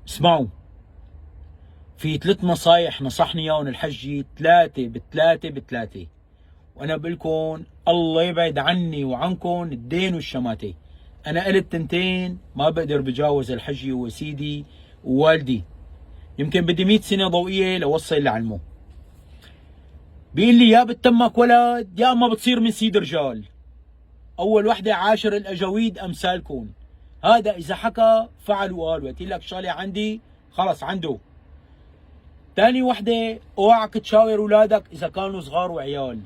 اسمعوا، في 3 نصايح نصحني اياهم الحجي، 3 بثلاثة بثلاثة، وانا بقول لكم الله يبعد عني وعنكم الدين والشماتة. انا قلت 2 ما بقدر بجاوز الحجي وسيدي ووالدي، يمكن بدي 100 سنة ضوئية لوصل لعلمه. بيقول لي يا بتتمك ولد يا اما بتصير من سيد رجال. اول وحده عاشر الاجاويد امثالكم، هذا اذا حكى فعل وقال، وقت لك شغله عندي خلص عنده. ثاني وحده اوعك تشاور اولادك اذا كانوا صغار وعيال.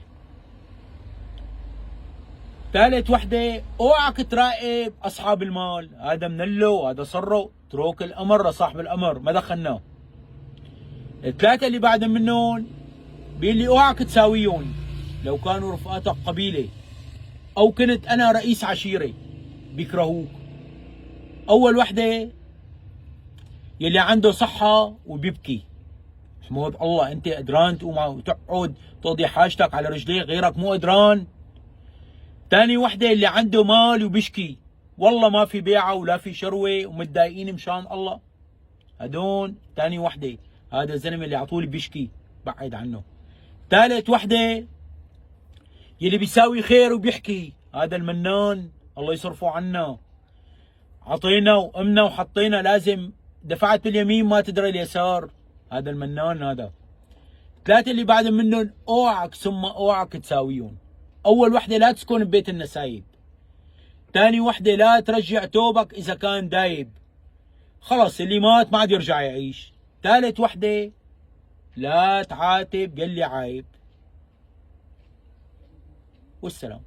ثالث وحده اوعك تراقب اصحاب المال، هذا منله هذا صره، اترك الامر لصاحب الامر ما دخلناه. الثلاثه اللي بعد منهم بيقول لي اوعك تساويهم لو كانوا رفقاتك قبيله او كنت انا رئيس عشيره بيكرهوك. اول وحده يلي عنده صحه وبيبكي، حمود الله انت قدران تقوم وتقعد تقضي حاجتك على رجليك غيرك مو قدران. ثاني وحده اللي عنده مال وبيشكي والله ما في بيعه ولا في شروه ومتضايقين مشان الله، هدول ثاني وحده، هذا الزلمه اللي على طول بيشكي بعد عنه. ثالث وحده يلي بيساوي خير وبيحكي، هذا المنان الله يصرفه عنا، عطينا وقمنا وحطينا، لازم دفعت باليمين ما تدري اليسار، هذا المنان هذا. 3 اللي بعد منهم اوعك ثم اوعك تساويهم. اول وحده لا تسكن ببيت النسايب. ثاني وحده لا ترجع توبك اذا كان دايب، خلص اللي مات ما عاد يرجع يعيش. ثالث وحده لا تعاتب يلي عايب. والسلام.